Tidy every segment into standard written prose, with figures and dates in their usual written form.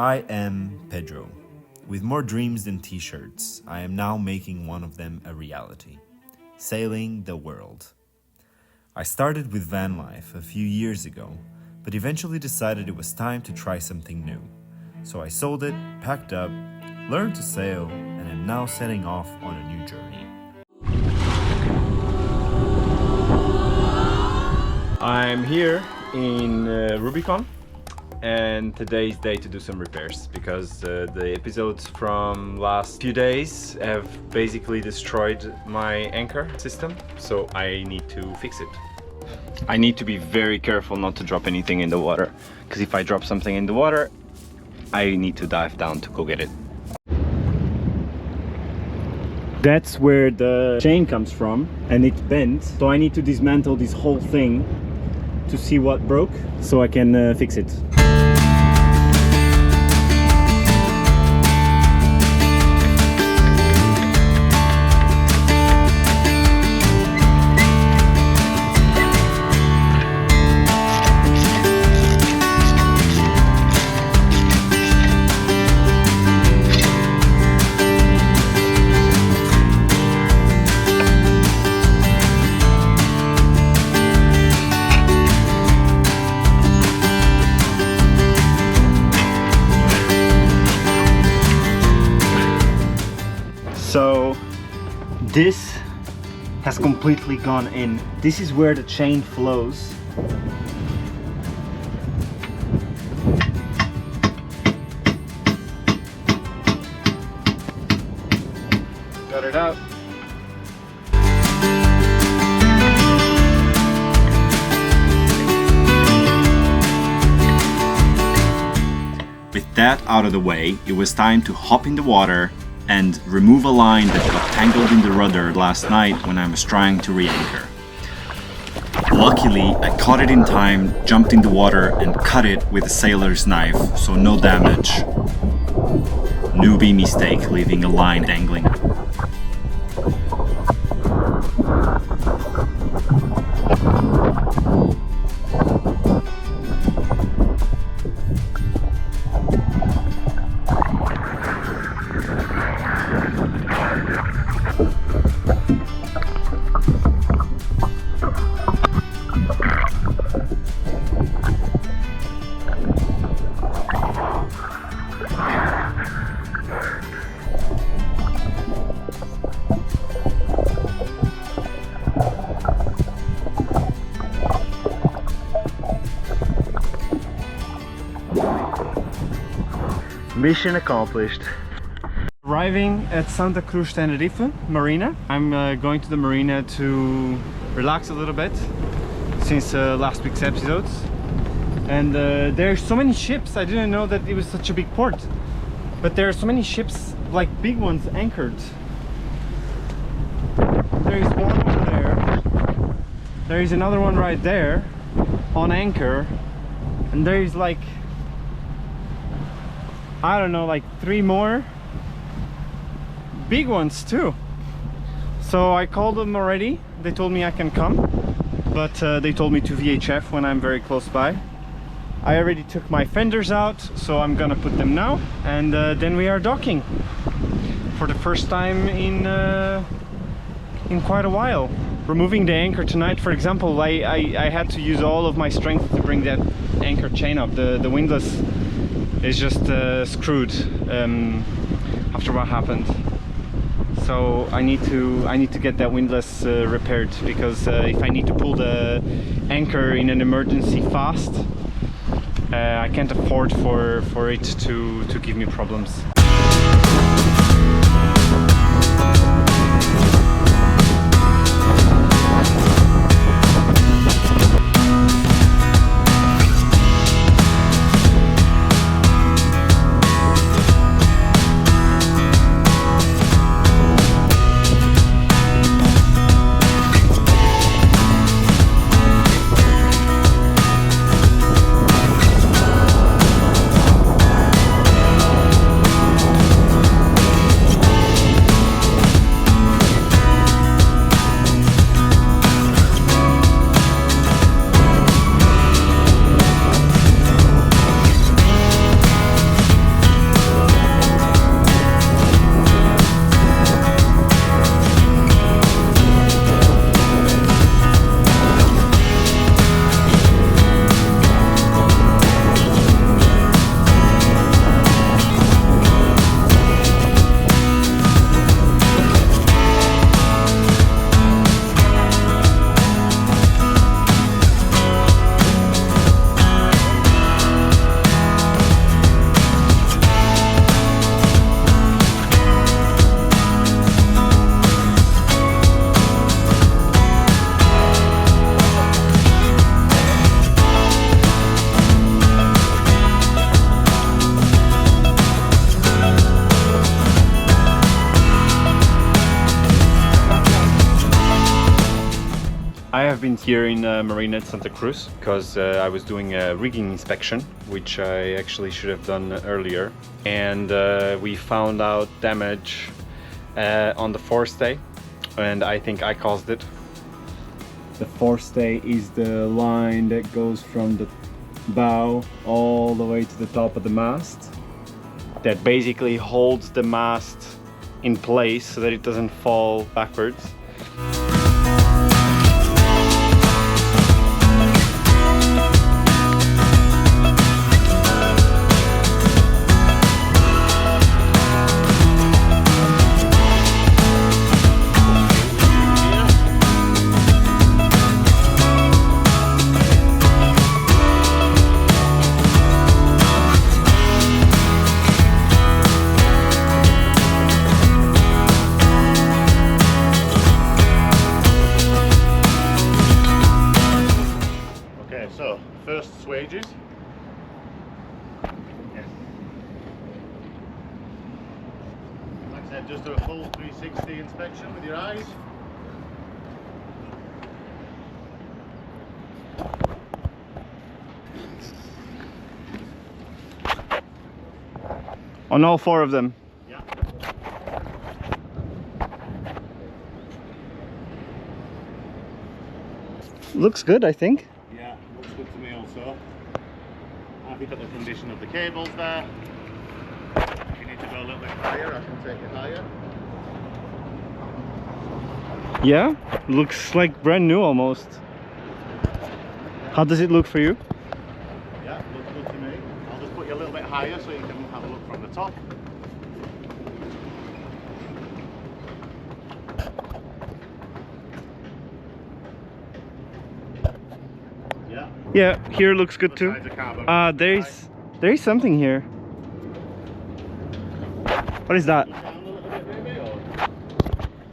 I am Pedro. With more dreams than t-shirts, I am now making one of them a reality. Sailing the world. I started with van life a few years ago, but eventually decided it was time to try something new. So I sold it, packed up, learned to sail, and am now setting off on a new journey. I'm here in Rubicon, and today's day to do some repairs because the episodes from last few days have basically destroyed my anchor system, so I need to fix it. I need to be very careful not to drop anything in the water, because if I drop something in the water, I need to dive down to go get it. That's where the chain comes from, and it's bent, so I need to dismantle this whole thing to see what broke so I can fix it. So this has completely gone in. This is where the chain flows. Got it out. With that out of the way, it was time to hop in the water and remove a line that got tangled in the rudder last night when I was trying to re-anchor. Luckily, I caught it in time, jumped in the water and cut it with a sailor's knife, so no damage. Newbie mistake, leaving a line dangling. Mission accomplished. Arriving at Santa Cruz Tenerife Marina. I'm going to the marina to relax a little bit since last week's episodes. And there's so many ships. I didn't know that it was such a big port. But there are so many ships, like big ones, anchored. There is one over there. There is another one right there on anchor. And there is like, I don't know, like 3 more big ones too. So I called them already. They told me I can come, but they told me to VHF when I'm very close by. I already took my fenders out, so I'm gonna put them now, and then we are docking for the first time in quite a while. Removing the anchor tonight, for example, I had to use all of my strength to bring that anchor chain up. The windlass is just screwed after what happened. So I need to get that windlass repaired, because if I need to pull the anchor in an emergency fast, I can't afford for it to give me problems. have been here in Marina at Santa Cruz because I was doing a rigging inspection, which I actually should have done earlier, and we found out damage on the forestay, and I think I caused it. The forestay is the line that goes from the bow all the way to the top of the mast, that basically holds the mast in place so that it doesn't fall backwards. First swages. Yes. Like I said, just do a full 360 inspection with your eyes. On all four of them? Yeah. Looks good, I think. Yeah, looks good to me also. Happy with the condition of the cables there. If you need to go a little bit higher, I can take it higher. Yeah, looks like brand new almost. How does it look for you? Yeah, looks good to me. I'll just put you a little bit higher so you can have a look from the top. Yeah. Yeah, here looks good too. There is something here. What is that?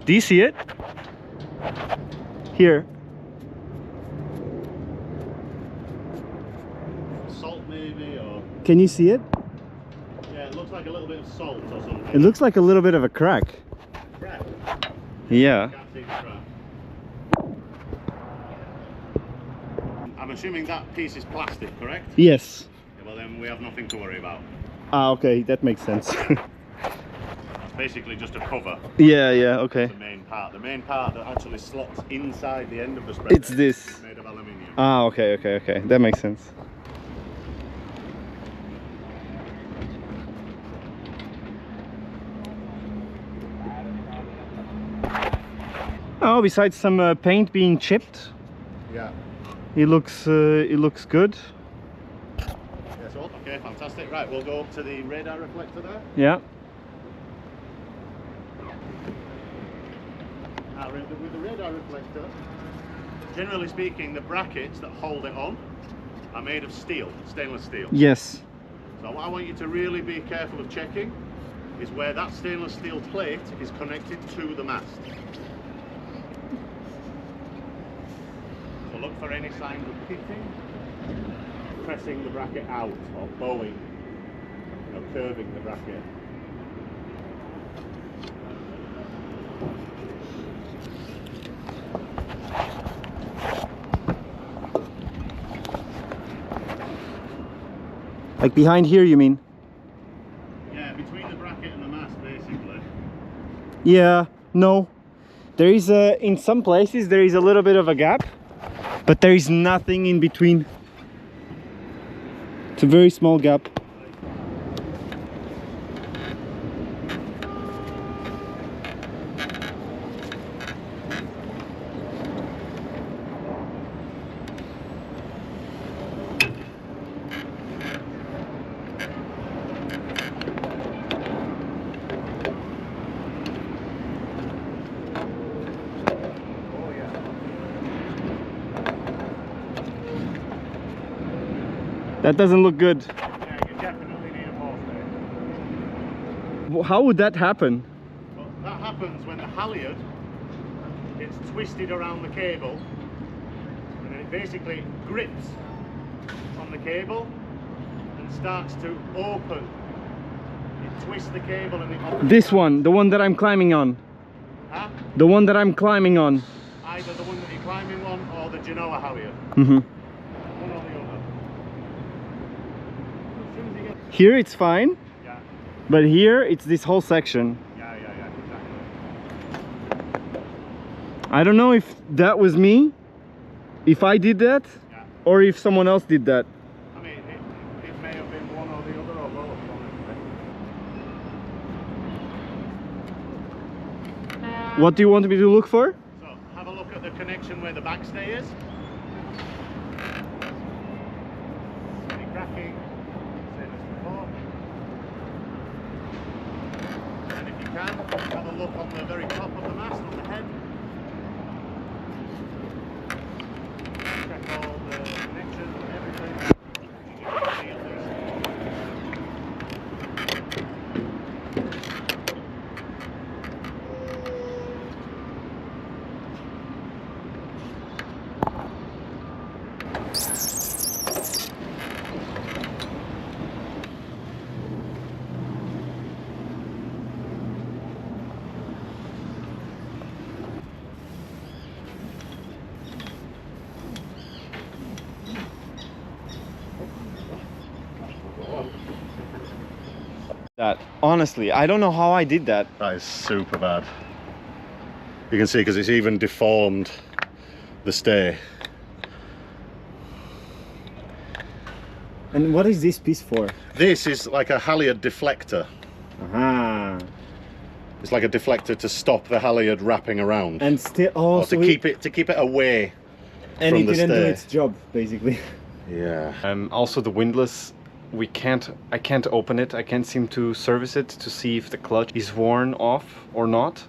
Do you see it? Here. Salt maybe, or Can you see it? yeah, it looks like a little bit of salt or something. It looks like a little bit of a crack. Crack. Yeah. Can't see the crack. I'm assuming that piece is plastic, correct? Yes. Yeah, well then we have nothing to worry about. Ah, okay, that makes sense. That's basically just a cover. Yeah, yeah, okay. The main part. The main part that actually slots inside the end of the spreader. It's this. Is made of aluminium. Ah, okay, okay, okay. That makes sense. Oh, besides some paint being chipped, Yeah. it looks good. Yes, well, okay, fantastic. Right, we'll go up to the radar reflector there. Yeah. Now, with the radar reflector, generally speaking, the brackets that hold it on are made of steel, stainless steel. Yes. So what I want you to really be careful of checking is where that stainless steel plate is connected to the mast. So look for any signs of pitting, pressing the bracket out, or bowing, curving the bracket. Like behind here, you mean? Yeah, between the bracket and the mast, basically. Yeah, no. There is in some places there is a little bit of a gap, but there is nothing in between. It's a very small gap. That doesn't look good. Yeah, you definitely need a forestay. How would that happen? Well, that happens when the halyard gets twisted around the cable, and then it basically grips on the cable and starts to open. It twists the cable and it opens. This one, the one that I'm climbing on. Huh? The one that I'm climbing on. Either the one that you're climbing on or you know a halyard? Mm-hmm. One or the other. As soon as you get... Here it's fine, Yeah, but here it's this whole section. yeah, exactly. I don't know if that was me, if I did that, Yeah. or if someone else did that. I mean, it may have been one or the other or both, honestly. What do you want me to look for? So, have a look at the connection where the backstay is. Any cracking, same as before. And if you can, have a look on the very top of the mast, on the head. Check all the connections and everything. You can see at least. That honestly, I don't know how I did that. That is super bad. You can see because it's even deformed the stay. And what is this piece for? This is like a halyard deflector. Aha. It's like a deflector to stop the halyard wrapping around. And still, or to keep it away. and from it the didn't do stay. its job basically. Yeah. Also the windlass, I can't open it. I can't seem to service it to see if the clutch is worn off or not.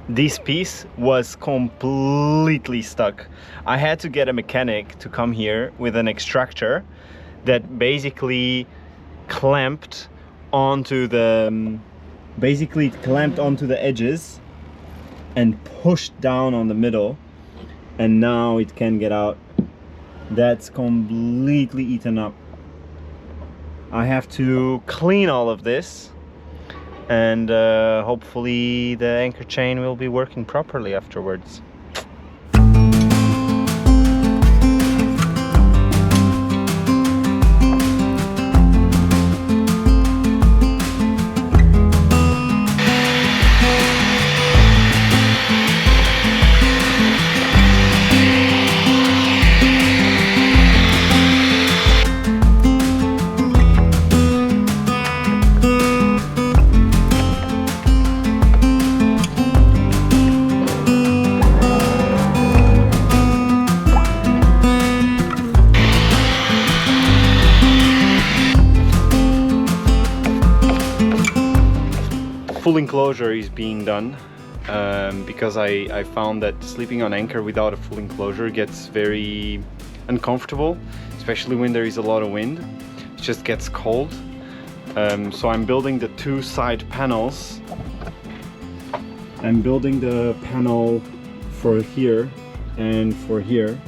This piece was completely stuck. I had to get a mechanic to come here with an extractor that basically clamped onto the edges and pushed down on the middle, and now it can get out. That's completely eaten up. I have to clean all of this, and hopefully the anchor chain will be working properly afterwards. Full enclosure is being done because I found that sleeping on anchor without a full enclosure gets very uncomfortable, especially when there is a lot of wind. It just gets cold. So I'm building the two side panels. I'm building the panel for here and for here.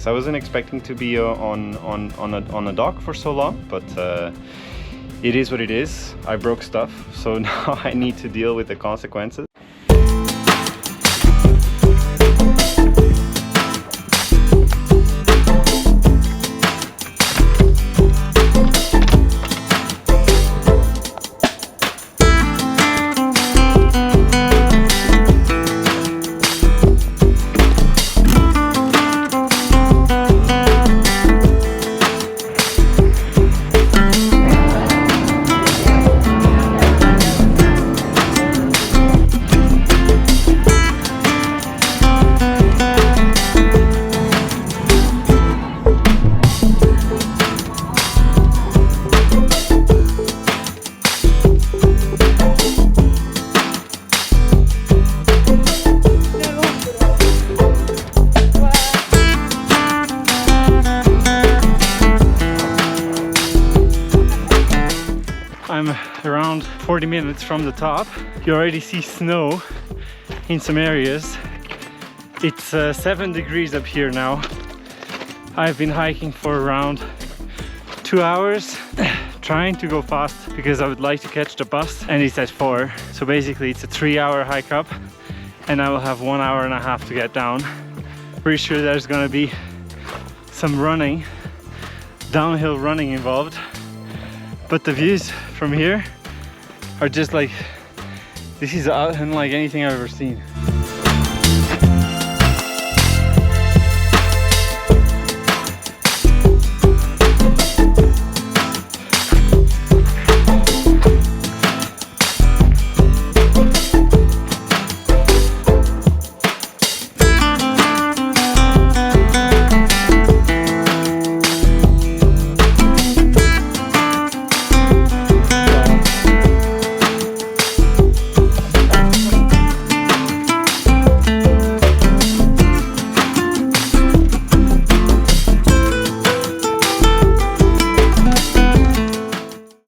I wasn't expecting to be on a dock for so long, but it is what it is. I broke stuff, so now I need to deal with the consequences. I'm around 40 minutes from the top. You already see snow in some areas. It's 7 degrees up here now. I've been hiking for around 2 hours, trying to go fast because I would like to catch the bus, and it's at 4. So basically it's a 3-hour hike up and I will have 1 hour and a half to get down. Pretty sure there's gonna be some running, downhill running involved, but the views from here are just like, this is unlike anything I've ever seen.